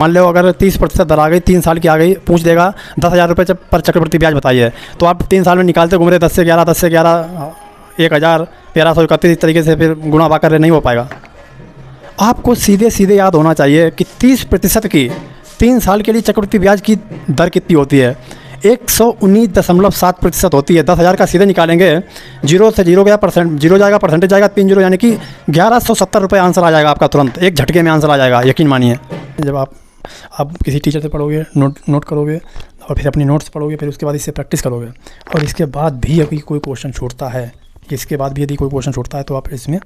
मान लो अगर 30% दर आ गई, 3 साल की आ गई, पूछ देगा 10,000 रुपये पर चक्रवृद्धि ब्याज बताइए, तो आप 3 साल में निकालते घूम रहे 10 से 11, 10 से 11 1000, 1331, इस तरीके से फिर गुणा भाग कर रहे, नहीं हो पाएगा। आपको सीधे सीधे याद होना चाहिए कि 30% की 3 साल के लिए चक्रवृद्धि ब्याज की दर कितनी होती है, 119.7% होती है। 10,000 का सीधे निकालेंगे, जीरो से जीरो गया, जीरो जाएगा, परसेंटेज जाएगा, 3 जीरो, यानी कि 1170 रुपये आंसर आ जाएगा आपका, तुरंत एक झटके में आंसर आ जाएगा, यकीन मानिए। जब आप किसी टीचर से पढ़ोगे, नोट करोगे और फिर अपनी नोट्स पढ़ोगे, फिर उसके बाद इससे प्रैक्टिस करोगे, और इसके बाद भी यदि कोई क्वेश्चन छूटता है, तो आप इसमें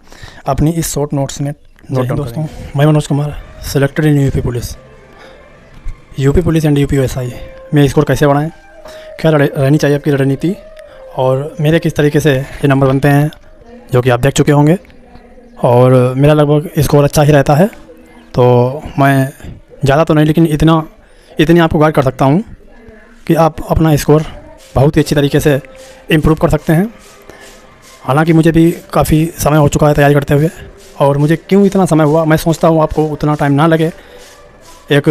अपनी इस शॉर्ट नोट्स में नोट डाउन दोस्तों। मैं Manoj Kumar, selected in UP police and UPSI में स्कोर कैसे बढ़ाएं, क्या रहनी चाहिए आपकी रणनीति, और मेरे किस तरीके से ये नंबर बनते हैं, जो कि आप देख चुके होंगे। और मेरा लगभग स्कोर अच्छा ही रहता है, तो मैं ज़्यादा तो नहीं, लेकिन इतनी आपको गाइड कर सकता हूँ कि आप अपना स्कोर बहुत ही अच्छी तरीके से इम्प्रूव कर सकते हैं। हालांकि मुझे भी काफ़ी समय हो चुका है तैयारी करते हुए, और मुझे क्यों इतना समय हुआ, मैं सोचता हूँ आपको उतना टाइम ना लगे। एक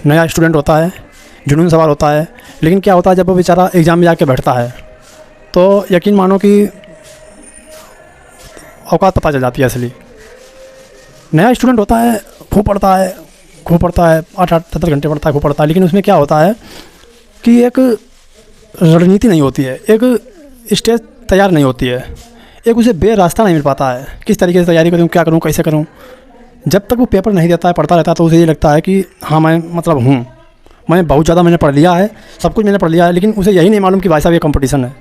नया स्टूडेंट होता है, जुनून सवार होता है, लेकिन क्या होता है जब वो बेचारा एग्ज़ाम में जाके बैठता है, तो यकीन मानो कि औकात पता चल जाती है असली। नया स्टूडेंट होता है, खूब पढ़ता है, 8-8 10 घंटे पढ़ता है, खूब पढ़ता है, लेकिन उसमें क्या होता है कि एक रणनीति नहीं होती है, एक स्टेज तैयार नहीं होती है, एक उसे रास्ता नहीं मिल पाता है, किस तरीके से तैयारी करूँ, क्या करूँ, कैसे करूँ। जब तक वो पेपर नहीं देता है, पढ़ता रहता है, तो उसे ये लगता है कि हाँ मैं मैं बहुत ज़्यादा मैंने पढ़ लिया है, सब कुछ मैंने पढ़ लिया है, लेकिन उसे यही नहीं मालूम कि भाई साहब ये कंपटीशन है।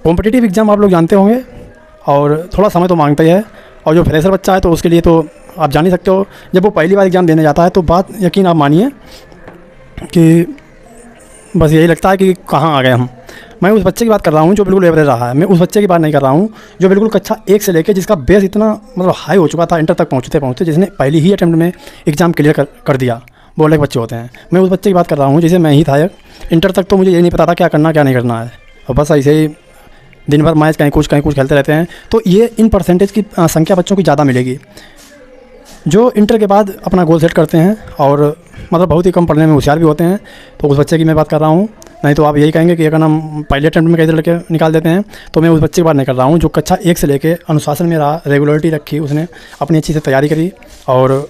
कॉम्पिटिटिव एग्ज़ाम आप लोग जानते होंगे, और थोड़ा समय तो मांगता ही है, और जो फ्रेशर बच्चा है तो उसके लिए तो आप जान ही सकते हो, जब वो पहली बार एग्ज़ाम देने जाता है तो बात यकीन आप मानिए कि बस यही लगता है कि कहाँ आ गए हम। मैं उस बच्चे की बात कर रहा हूँ जो बिल्कुल एवरेज रहा है, मैं उस बच्चे की बात नहीं कर रहा हूँ जो बिल्कुल कक्षा 1 से लेकर जिसका बेस इतना मतलब हाई हो चुका था, इंटर तक पहुँचते जिसने पहली ही अटैम्प्ट में एग्ज़ाम क्लियर कर दिया, वो अलग बच्चे होते हैं। मैं उस बच्चे की बात कर रहा हूँ जैसे मैं ही था, इंटर तक तो मुझे ये नहीं पता था क्या करना क्या नहीं करना है, और बस ऐसे ही दिन भर मैच कहीं कुछ खेलते रहते हैं। तो ये इन परसेंटेज की संख्या बच्चों की ज़्यादा मिलेगी जो इंटर के बाद अपना गोल सेट करते हैं, और मतलब बहुत ही कम पढ़ने में होशियार भी होते हैं। तो उस बच्चे की मैं बात कर रहा हूँ, नहीं तो आप यही कहेंगे कि अगर हम पहले अटैम्प्ट में कैसे लड़के निकाल देते हैं, तो मैं उस बच्चे की बात नहीं कर रहा हूँ जो कक्षा 1 से लेके अनुशासन में रहा, रेगुलरिटी रखी, उसने अपनी अच्छी से तैयारी करी और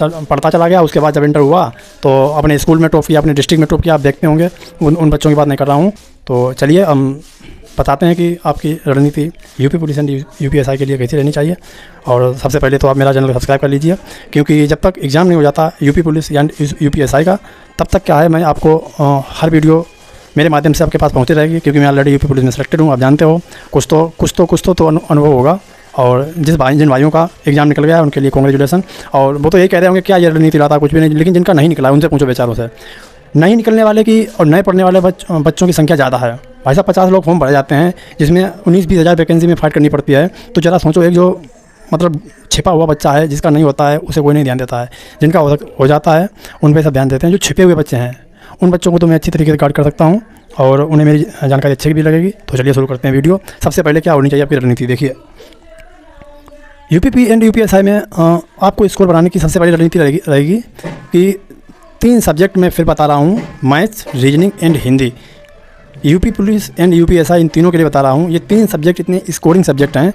पढ़ता चला गया। उसके बाद जब इंटर हुआ तो अपने स्कूल में टॉप किया, अपने डिस्ट्रिक्ट में टॉप किया। आप देखते होंगे, उन बच्चों की बात नहीं कर रहा हूँ। तो चलिए हम बताते हैं कि आपकी रणनीति यूपी पुलिस एंड यूपीएसआई के लिए कैसी रहनी चाहिए। और सबसे पहले तो आप मेरा चैनल सब्सक्राइब कर लीजिए, क्योंकि जब तक एग्ज़ाम नहीं हो जाता यूपी पुलिस या यूपीएसआई का, तब तक क्या है मैं आपको हर वीडियो मेरे माध्यम से आपके पास पहुँचती रहेगी, क्योंकि मैं ऑलरेडी यूपी पुलिस में सेलेक्टेड हूँ। आप जानते हो, कुछ तो अनुभव होगा। और जिन भाइयों का एग्ज़ाम निकल गया है उनके लिए कांग्रेचुलेसन। और वो तो यही कह रहे होंगे क्या ये रणनीति लाता, कुछ भी नहीं। लेकिन जिनका नहीं निकला उनसे पूछो बेचारों से। नहीं निकलने वाले की और नए पढ़ने वाले बच्चों की संख्या ज़्यादा है। भाई साहब 50 लोग फॉर्म भरे जाते हैं, जिसमें 19-20 हज़ार वैकेंसी में फाइट करनी पड़ती है। तो ज़रा सोचो, एक जो मतलब छिपा हुआ बच्चा है, जिसका नहीं होता है उसे कोई नहीं ध्यान देता है, जिनका हो जाता है उन पर सब ध्यान देते हैं। जो छिपे हुए बच्चे हैं उन बच्चों को तो मैं अच्छी तरीके से गाइड कर सकता हूँ, और उन्हें मेरी जानकारी अच्छी भी लगेगी। तो चलिए शुरू करते हैं वीडियो। सबसे पहले क्या होनी चाहिए आपकी रणनीति, देखिए। यूपी एंड यूपीएसआई में आपको स्कोर बनाने की सबसे पहली रणनीति रहेगी कि 3 सब्जेक्ट में फिर बता रहा हूँ, maths, reasoning and Hindi. UP police and UPSI इन तीनों के लिए बता रहा हूँ। ये 3 सब्जेक्ट इतने स्कोरिंग सब्जेक्ट हैं,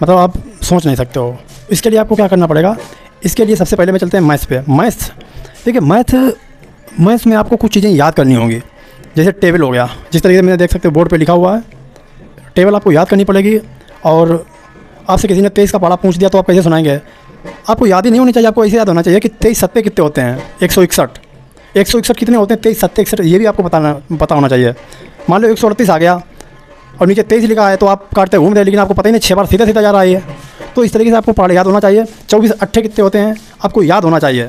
मतलब आप सोच नहीं सकते हो। इसके लिए आपको क्या करना पड़ेगा, इसके लिए सबसे पहले में चलते हैं मैथ्स पे। मैथ्स देखिए, मैथ्स में आपको कुछ चीज़ें याद करनी होंगी। जैसे टेबल हो गया, जिस तरीके से मैंने देख सकते हो बोर्ड पे लिखा हुआ है, टेबल आपको याद करनी पड़ेगी। और आपसे किसी ने 23 का पढ़ा पूछ दिया तो आप कैसे सुनाएंगे, आपको याद ही नहीं होनी चाहिए। आपको ऐसे याद होना चाहिए कि 23 सत्ते कितने होते हैं, 161 कितने होते हैं, 23 सत्ते 61, ये भी आपको पता होना चाहिए। मान लो 138 आ गया और नीचे 23 लिखा है, तो आप काटते घूम रहे, लेकिन आपको पता ही नहीं 6 बार सीधा जा रहा है ये। तो इस तरीके से आपको पढ़ याद होना चाहिए। 24 अट्ठे कितने होते हैं आपको याद होना चाहिए।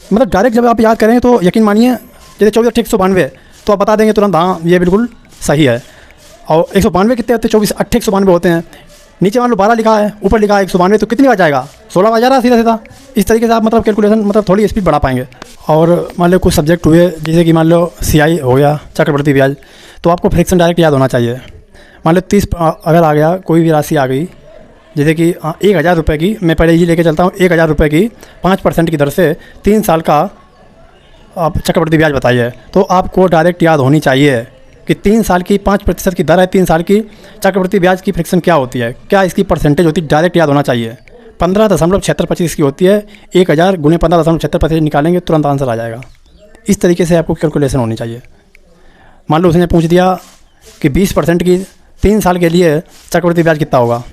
मतलब डायरेक्ट जब आप याद करें तो यकीन मानिए, जैसे 24 अट्ठे 192, तो आप बता देंगे तुरंत हाँ ये बिल्कुल सही है। और 192 कितने होते हैं, 24 अट्ठे 192 होते हैं। नीचे मान लो 12 लिखा है, ऊपर लिखा है 192, तो कितनी बार जाएगा, 16 बार जा रहा है सीधा। इस तरीके से आप मतलब कैलकुलेशन मतलब थोड़ी स्पीड बढ़ा पाएंगे। और मान लो कुछ सब्जेक्ट हुए, जैसे कि मान लो CI हो गया, चक्रवृद्धि ब्याज, तो आपको फ्रैक्शन डायरेक्ट याद होना चाहिए। मान लो 30 अगर आ गया, कोई भी राशि आ गई, जैसे कि 1,000 रुपये की मैं पहले ये लेके चलता हूँ, 1,000 रुपये की 5% की दर से 3 साल का आप चक्रवृद्धि ब्याज बताइए, तो आपको डायरेक्ट याद होनी चाहिए कि 3 साल की 5% की दर है, 3 साल की चक्रवृद्धि ब्याज की फ्रिक्शन क्या होती है, क्या इसकी परसेंटेज होती है, डायरेक्ट याद होना चाहिए। 15.7625 की होती है। 1,000 गुने 15.7625 निकालेंगे तुरंत आंसर आ जाएगा। इस तरीके से आपको कैलकुलेशन होनी चाहिए। मान लो उसने पूछ दिया कि 20% की 3 साल के लिए चक्रवृद्धि ब्याज कितना होगा।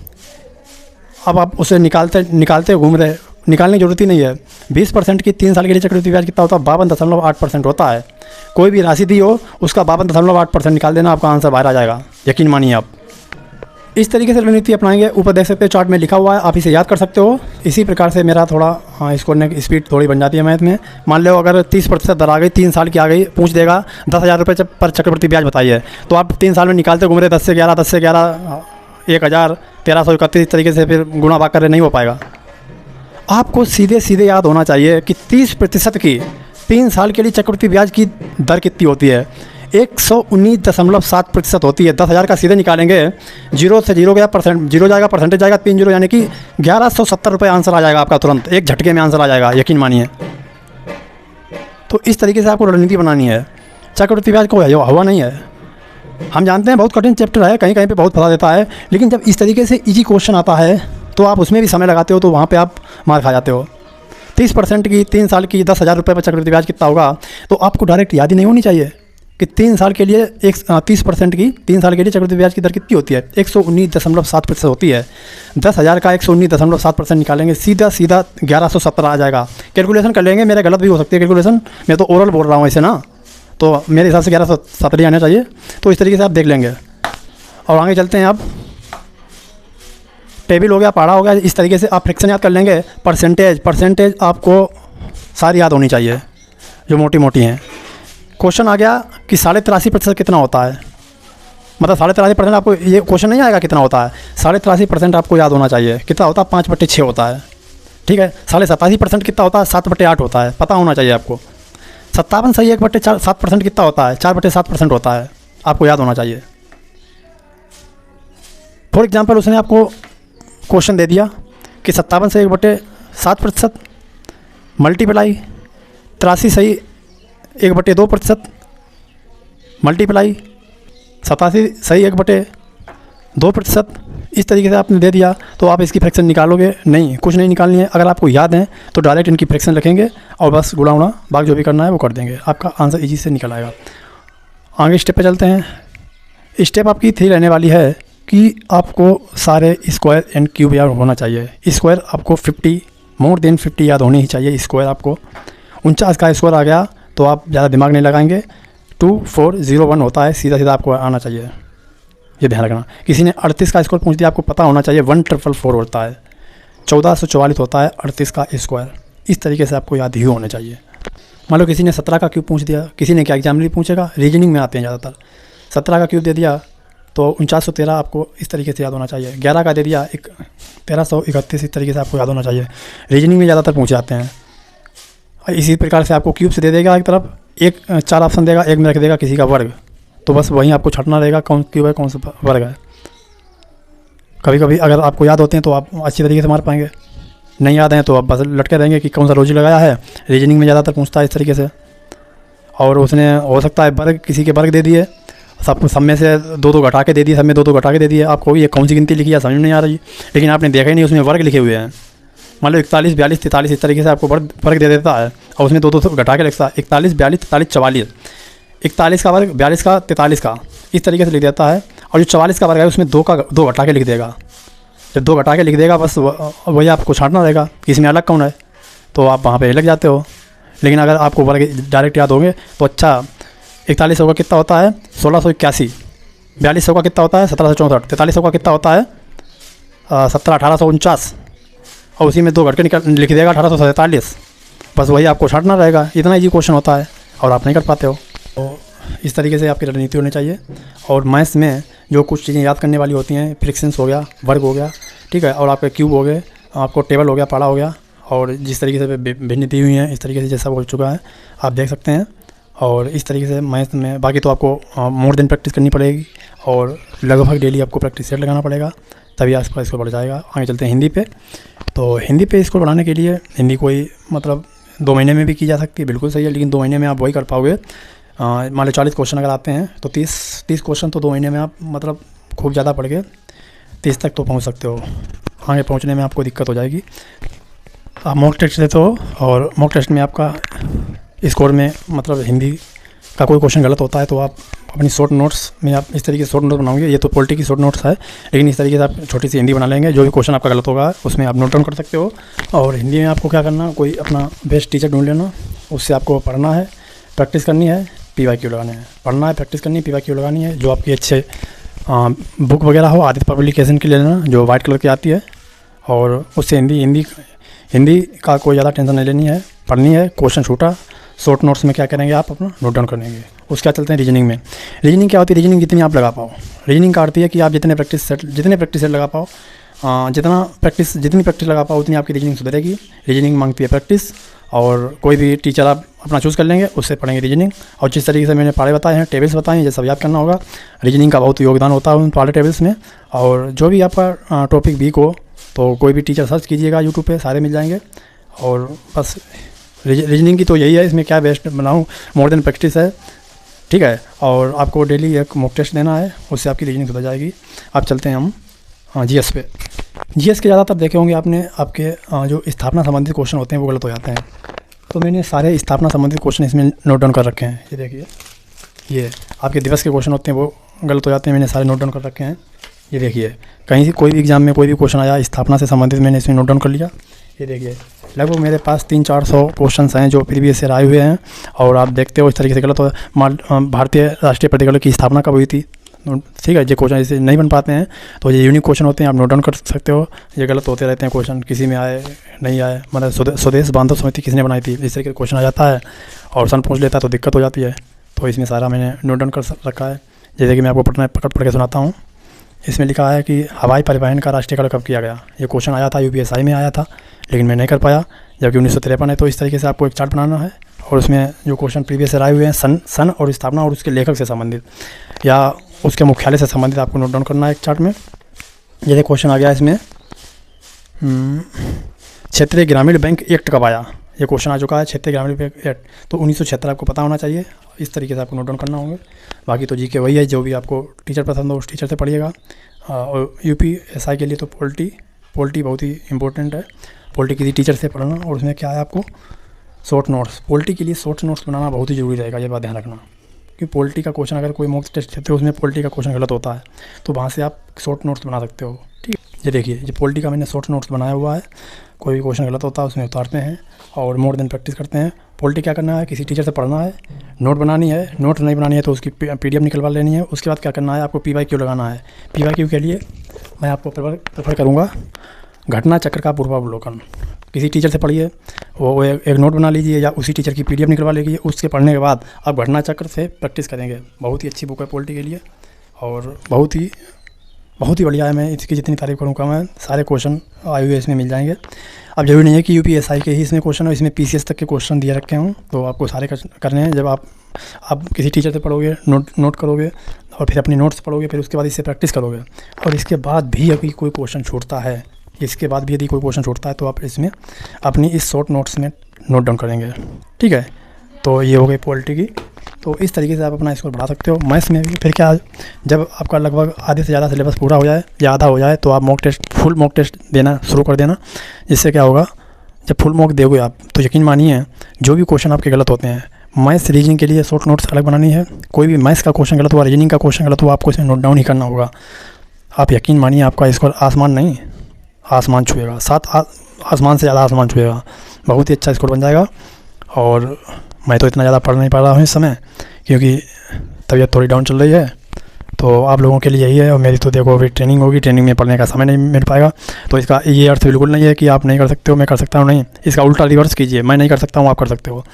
अब आप उसे निकालते घूम रहे, निकालने की ज़रूरत ही नहीं है। 20% की 3 साल के लिए चक्रवृद्धि ब्याज कितना होता है? 52.8% होता है। कोई भी राशि दी हो उसका 52.8% निकाल देना, आपका आंसर बाहर आ जाएगा, यकीन मानिए आप। इस तरीके से रणनीति अपनाएंगे। ऊपर देख सकते हो चार्ट में लिखा हुआ है, आप इसे याद कर सकते हो। इसी प्रकार से मेरा थोड़ा स्कोर की स्पीड थोड़ी बन जाती है मैथ में। मान लो अगर 30% दर आ गई, 3 साल की आ गई, पूछ देगा 10,000 रुपये पर चक्रवृद्धि ब्याज बताइए, तो आप 3 साल में निकालते घूम रहे 10 से 11, 10 से 11, 1,000, 1331, इस तरीके से फिर गुणा भाग कर रहे, नहीं हो पाएगा। आपको सीधे सीधे याद होना चाहिए कि 30% की 3 साल के लिए चक्रवृद्धि ब्याज की दर कितनी होती है? 119.7% होती है। 10,000 का सीधे निकालेंगे, जीरो से जीरो गया, जीरो जाएगा, परसेंटेज जाएगा, 3 जीरो, यानी कि 1,170 रुपये आंसर आ जाएगा आपका, तुरंत एक झटके में आंसर आ जाएगा, यकीन मानिए। तो इस तरीके से आपको रणनीति बनानी है। चक्रवृद्धि ब्याज को हवा नहीं है, हम जानते हैं बहुत कठिन चैप्टर है, कहीं कहीं पे बहुत फंसा देता है, लेकिन जब इस तरीके से इजी क्वेश्चन आता है तो आप उसमें भी समय लगाते हो, तो वहाँ पे आप मार खा जाते हो। 30% की 3 साल की 10,000 रुपये पर चक्रवृद्धि ब्याज कितना होगा, तो आपको डायरेक्ट याद ही नहीं होनी चाहिए कि 3 साल के लिए 30% की 3 साल के लिए चक्रवृद्धि ब्याज की दर कितनी होती है? 119.7% होती है। 10,000 का 119.7% निकालेंगे, सीधा 1,117 आ जाएगा। कैलकुलेशन कर लेंगे, मेरे गलत भी हो सकती है कैलकुलेशन, मैं तो ओरल बोल रहा हूँ ऐसे ना, तो मेरे हिसाब से 1,117 आना चाहिए। तो इस तरीके से आप देख लेंगे और आगे चलते हैं। आप टेबल हो गया, पढ़ा हो गया, इस तरीके से आप फ्रैक्शन याद कर लेंगे। परसेंटेज आपको सारी याद होनी चाहिए जो मोटी मोटी हैं। क्वेश्चन आ गया कि 83.5% कितना होता है, मतलब 83% आपको ये क्वेश्चन नहीं आएगा कितना होता है, 83.5% आपको याद होना चाहिए। कितना होता है? 5/6 होता है, ठीक है। 87% कितना होता है? 7/8 होता है, पता होना चाहिए आपको। 57 सही 1/7% कितना होता है? 4/7% होता है, आपको याद होना चाहिए। फॉर एग्जाम्पल उसने आपको क्वेश्चन दे दिया कि 57 से 1/7% मल्टीप्लाई 83 सही 1/2% मल्टीप्लाई 87 सही 1/2%। इस तरीके से आपने दे दिया तो आप इसकी फ्रैक्शन निकालोगे नहीं, कुछ नहीं निकालनी है। अगर आपको याद है तो डायरेक्ट इनकी फ्रैक्शन रखेंगे और बस गुणा उड़ा भाग जो भी करना है वो कर देंगे, आपका आंसर इजी से निकल आएगा। आगे स्टेप पे चलते हैं। स्टेप आपकी 3 रहने वाली है कि आपको सारे स्क्वायर एंड क्यूब याद होना चाहिए। स्क्वायर आपको 50 मोर देन 50 याद होनी ही चाहिए। स्क्वायर आपको 49 का स्क्वायर आ गया तो आप ज़्यादा दिमाग नहीं लगाएंगे, 2401 होता है, सीधा सीधा आपको आना चाहिए, ये ध्यान रखना। किसी ने 38 का स्क्वायर पूछ दिया, आपको पता होना चाहिए 1444 होता है, 1444 होता है 38 का स्क्वायर। इस तरीके से आपको याद ही होने चाहिए। मान लो किसी ने 17 का क्यूब पूछ दिया, किसी ने क्या एग्जाम में पूछेगा, रीजनिंग में आते हैं ज़्यादातर। 17 का क्यूब दे दिया तो 4913 आपको इस तरीके से याद होना चाहिए। 11 का दे दिया 1331, इस तरीके से आपको याद होना चाहिए। रीजनिंग में ज़्यादातर पूछ जाते हैं। इसी प्रकार से आपको क्यूब से दे देगा, एक तरफ 4 ऑप्शन देगा, एक में रख देगा किसी का वर्ग, तो बस वहीं आपको छटना रहेगा कौन क्यूब है कौन सा वर्ग है। कभी कभी अगर आपको याद होते हैं तो आप अच्छी तरीके से मार पाएंगे, नहीं याद हैं तो आप बस लटके रहेंगे कि कौन सा लॉजिक लगाया है। रीजनिंग में ज़्यादातर पूछता है इस तरीके से। और उसने हो सकता है वर्ग, किसी के वर्ग दे दिए, सब में से 2-2 घटा के दे दिए, सब में 2-2 घटा के दे दिए, आपको ये कौन सी गिनती लिखी है समझ में नहीं आ रही, लेकिन आपने देखा ही नहीं उसमें वर्ग लिखे हुए हैं। मान लो 41, 42, 43 इस तरीके से आपको वर्ग दे देता है और उसमें 2-2 घटा के लिखता है, 41, 42, 43, 44, 41 का वर्ग 42 का 43 का इस तरीके से लिख देता है। और जो 44 का वर्ग है उसमें 2 घटा के लिख देगा। जब 2 घटा के लिख देगा बस वही आपको छांटना रहेगा कि इसमें अलग कौन है, तो आप वहाँ पे लग जाते हो। लेकिन अगर आपको वर्ग डायरेक्ट याद होंगे तो अच्छा। 4100 का कितना होता है? 1681। 4200 का कितना होता है? 1764। 4300 का कितना होता है? 1849। और उसी में 2 घट के लिख देगा 1847। बस वही आपको छांटना रहेगा। इतना इजी क्वेश्चन होता है और आप नहीं कर पाते हो। तो इस तरीके से आपकी रणनीति होनी चाहिए। और मैथ्स में जो कुछ चीज़ें याद करने वाली होती हैं, फ्रिक्शंस हो गया, वर्ग हो गया, ठीक है, और आपके क्यूब हो गए, आपको टेबल हो गया, पाड़ा हो गया, और जिस तरीके से भिन्न दी हुई हैं इस तरीके से जैसा हो चुका है आप देख सकते हैं। और इस तरीके से मैथ में बाकी तो आपको मोर देन प्रैक्टिस करनी पड़ेगी और लगभग डेली आपको प्रैक्टिस सेट लगाना पड़ेगा, तभी आपका स्कोर बढ़ जाएगा। आगे चलते हैं हिंदी पे। तो हिंदी पे स्कोर बढ़ाने के लिए हिंदी कोई मतलब 2 महीने में भी की जा सकती है, बिल्कुल सही है, लेकिन 2 महीने में आप वही कर पाओगे। मान लो 40 क्वेश्चन अगर आते हैं तो 30 क्वेश्चन तो 2 महीने में आप मतलब खूब ज़्यादा पढ़ के 30 तक तो पहुंच सकते हो। आगे पहुंचने में आपको दिक्कत हो जाएगी। आप मॉक टेस्ट देते हो और मॉक टेस्ट में आपका स्कोर में मतलब हिंदी का कोई क्वेश्चन गलत होता है तो आप अपनी शॉर्ट नोट्स में आप इस तरीके से शॉर्ट नोट बनाओगे। ये तो पॉलिटी की शॉर्ट नोट्स है, लेकिन इस तरीके से आप छोटी सी हिंदी बना लेंगे। जो भी क्वेश्चन आपका गलत होगा उसमें आप नोट डाउन कर सकते हो। और हिंदी में आपको क्या करना, कोई अपना बेस्ट टीचर ढूंढ लेना, उससे आपको पढ़ना है, प्रैक्टिस करनी है, PYQ लगाने हैं। पढ़ना है, प्रैक्टिस करनी है, PYQ लगानी है। जो आपकी अच्छे बुक वगैरह हो आदित्य पब्लिकेशन की ले लेना, जो वाइट कलर की आती है, और उससे हिंदी का कोई ज़्यादा टेंशन नहीं लेनी है, पढ़नी है। क्वेश्चन छूटा शॉर्ट नोट्स में क्या करेंगे, आप अपना नोट डाउन करेंगे। उसके बाद चलते हैं रीजनिंग में। रीजनिंग क्या होती है, रीजनिंग जितनी आप लगा पाओ। रीजनिंग का अर्थ है कि आप जितने प्रैक्टिस सेट लगा पाओ, जितनी प्रैक्टिस लगा पाओ उतनी आपकी रीजनिंग सुधरेगी। रीजनिंग मांगती है प्रैक्टिस, और कोई भी टीचर आप अपना चूज़ कर लेंगे, उससे पढ़ेंगे रीजनिंग। और जिस तरीके से मैंने पढ़े बताए हैं, टेबल्स बताए हैं, ये सब याद करना होगा। रीजनिंग का बहुत योगदान होता है उन पढ़े टेबल्स में। और जो भी आपका टॉपिक वीक हो तो कोई भी टीचर सर्च कीजिएगा यूट्यूब पे, सारे मिल जाएंगे। और बस रीजनिंग की तो यही है, इसमें क्या बेस्ट बनाऊँ, मोर देन प्रैक्टिस है, ठीक है। और आपको डेली एक मॉक टेस्ट देना है, उससे आपकी रीजनिंग सुधर जाएगी। अब चलते हैं हम GS पे। GS के ज़्यादातर देखे होंगे आपने, आपके जो स्थापना संबंधित क्वेश्चन होते हैं वो गलत हो जाते हैं। तो मैंने सारे स्थापना संबंधित क्वेश्चन इसमें नोट डाउन कर रखे हैं। ये देखिए, ये आपके दिवस के क्वेश्चन होते हैं वो गलत हो जाते हैं, मैंने सारे नोट डाउन कर रखे हैं। ये देखिए, कहीं से कोई भी एग्जाम में कोई भी क्वेश्चन आया स्थापना से संबंधित, मैंने इसमें नोट डाउन कर लिया। ये देखिए, लगभग मेरे पास 300-400 क्वेश्चन हैं जो प्रीवियस ईयर आए हुए हैं। और आप देखते हो इस तरीके से गलत हो। भारतीय राष्ट्रीय प्रतिक्रिया की स्थापना कब हुई थी, ठीक है। जो क्वेश्चन ऐसे नहीं बन पाते हैं तो ये यूनिक क्वेश्चन होते हैं, आप नोट डाउन कर सकते हो। ये गलत होते रहते हैं क्वेश्चन, किसी में आए नहीं आए, मतलब स्वदेश बांधव समिति किसने बनाई थी, इस तरीके का क्वेश्चन आ जाता है और सन पूछ लेता है तो दिक्कत हो जाती है। तो इसमें सारा मैंने नोट डाउन कर रखा है। जैसे कि मैं आपको पढ़ के सुनाता हूँ। इसमें लिखा है कि हवाई परिवहन का राष्ट्रीयकरण कब किया गया। ये क्वेश्चन आया था, UPSI में आया था, लेकिन मैं नहीं कर पाया, जबकि 1953 है। तो इस तरीके से आपको एक चार्ट बनाना है और उसमें जो क्वेश्चन प्रीवियस आए हुए हैं सन और स्थापना और उसके लेखक से संबंधित या उसके मुख्यालय से संबंधित आपको नोट डाउन करना है एक चार्ट में। जैसे क्वेश्चन आ गया इसमें, क्षेत्रीय ग्रामीण बैंक एक्ट कब आया। ये क्वेश्चन आ चुका है, क्षेत्रीय ग्रामीण बैंक एक्ट तो 1976 आपको पता होना चाहिए। इस तरीके से आपको नोट डाउन करना होंगे। बाकी तो GK वही है, जो भी आपको टीचर पसंद हो उस टीचर से पढ़िएगा। और UPSI के लिए तो पॉलिटी बहुत ही इंपॉर्टेंट है। पॉलिटी किसी टीचर से पढ़ना, और उसमें क्या है आपको शॉर्ट नोट्स। पॉलिटी के लिए शॉर्ट नोट्स बनाना बहुत ही ज़रूरी रहेगा, ये बात ध्यान रखना। क्योंकि पॉलिटी का क्वेश्चन अगर कोई मॉक टेस्ट देते हो उसमें पॉलिटी का क्वेश्चन गलत होता है तो वहाँ से आप शॉर्ट नोट्स बना सकते हो, ठीक है। ये देखिए, ये पॉलिटी का मैंने शॉर्ट नोट्स बनाया हुआ है। कोई भी क्वेश्चन गलत होता है उसमें उतारते हैं और मोर देन प्रैक्टिस करते हैं। पॉलिटी क्या करना है, किसी टीचर से पढ़ना है, नोट बनानी है, नोट नहीं बनानी है तो उसकी PDF निकलवा लेनी है। उसके बाद क्या करना है, आपको PYQ लगाना है। PYQ के लिए मैं आपको प्रेफर करूँगा घटना चक्र का पूर्वावलोकन। किसी टीचर से पढ़िए, वो एक नोट बना लीजिए या उसी टीचर की PDF निकलवा लीजिए। उसके पढ़ने के बाद आप घटना चक्र से प्रैक्टिस करेंगे। बहुत ही अच्छी बुक है पॉलिटी के लिए और बहुत ही बढ़िया है। मैं इसकी जितनी तारीफ़ करूँगा मैं, सारे क्वेश्चन IOS में मिल जाएंगे। अब जरूरी नहीं है कि UPSI के ही इसमें क्वेश्चन हो, इसमें PCS तक के क्वेश्चन दिए रखे हों तो आपको सारे करने हैं। जब आप किसी टीचर से पढ़ोगे, नोट करोगे और फिर अपनी नोट्स पढ़ोगे, फिर उसके बाद इससे प्रैक्टिस करोगे। और इसके बाद भी अभी कोई क्वेश्चन छूटता है, यदि कोई क्वेश्चन छूटता है तो आप इसमें अपनी इस शॉर्ट नोट्स में नोट डाउन करेंगे, ठीक है। तो ये हो गई पॉलिटी की। तो इस तरीके से आप अपना स्कोर बढ़ा सकते हो। मैथ्स में भी फिर क्या, जब आपका लगभग आधे से ज़्यादा सिलेबस पूरा हो जाए या आधा हो जाए तो आप फुल मॉक टेस्ट देना शुरू कर देना। जिससे क्या होगा, जब फुल मॉक दोगे आप तो यकीन मानिए जो भी क्वेश्चन आपके गलत होते हैं, मैथ्स रीजनिंग के लिए शॉर्ट नोट्स अलग बनानी है। कोई भी मैथ्स का क्वेश्चन गलत हुआ, रीजनिंग का क्वेश्चन गलत हुआ, आपको इसमें नोट डाउन ही करना होगा। आप यकीन मानिए आपका स्कोर आसमान छुएगा, 7 आसमान से ज़्यादा आसमान छुएगा। बहुत ही अच्छा स्कोर बन जाएगा। और मैं तो इतना ज़्यादा पढ़ नहीं पा रहा हूँ इस समय क्योंकि तबीयत थोड़ी डाउन चल रही है। तो आप लोगों के लिए यही है। और मेरी तो देखो अभी ट्रेनिंग होगी, ट्रेनिंग में पढ़ने का समय नहीं मिल पाएगा। तो इसका ये अर्थ बिल्कुल नहीं है कि आप नहीं कर सकते हो, मैं कर सकता हूँ, नहीं। इसका उल्टा रिवर्स कीजिए, मैं नहीं कर सकता हूँ, आप कर सकते हो।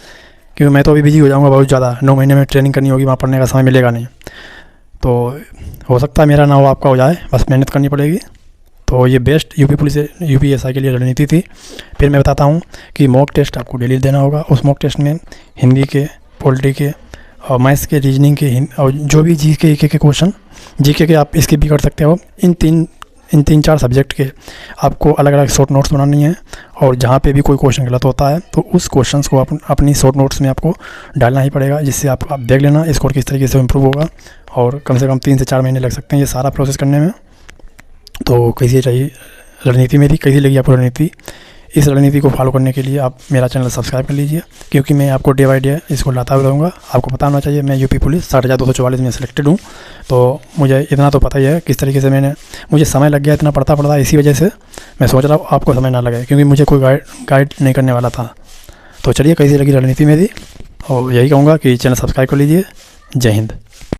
क्योंकि मैं तो अभी बिजी हो जाऊँगा बहुत ज़्यादा, 9 महीने में ट्रेनिंग करनी होगी, वहाँ पढ़ने का समय मिलेगा नहीं। तो हो सकता है मेरा ना हो, आपका हो जाए, बस मेहनत करनी पड़ेगी। तो ये बेस्ट UPSI के लिए रणनीति थी। फिर मैं बताता हूँ कि मॉक टेस्ट आपको डेली देना होगा। उस मॉक टेस्ट में हिंदी के, पॉलिटी के और मैथ्स के, रीजनिंग के, और जो भी जीके के क्वेश्चन, जीके के आप स्किप भी कर सकते हो। इन तीन चार सब्जेक्ट के आपको अलग अलग शॉर्ट नोट्स बनानी है, और जहाँ पे भी कोई क्वेश्चन गलत होता है तो उस क्वेश्चंस को अपनी शॉर्ट नोट्स में आपको डालना ही पड़ेगा, जिससे आप देख लेना स्कोर किस तरीके से इम्प्रूव होगा। और कम से कम 3 से 4 महीने लग सकते हैं ये सारा प्रोसेस करने में। तो कैसी चाहिए रणनीति मेरी, कैसी लगी आपको रणनीति? इस रणनीति को फॉलो करने के लिए आप मेरा चैनल सब्सक्राइब कर लीजिए, क्योंकि मैं आपको डे बाई डे इसको लाता हुआ रहूँगा। आपको पता होना चाहिए मैं यूपी पुलिस 60,244 में सिलेक्टेड हूँ, तो मुझे इतना तो पता ही है किस तरीके से मुझे समय लग गया इतना पढ़ता। इसी वजह से मैं सोच रहा हूँ आपको समय ना लगे, क्योंकि मुझे कोई गाइड नहीं करने वाला था। तो चलिए, कैसी लगी रणनीति मेरी, और यही कहूँगा कि चैनल सब्सक्राइब कर लीजिए। जय हिंद।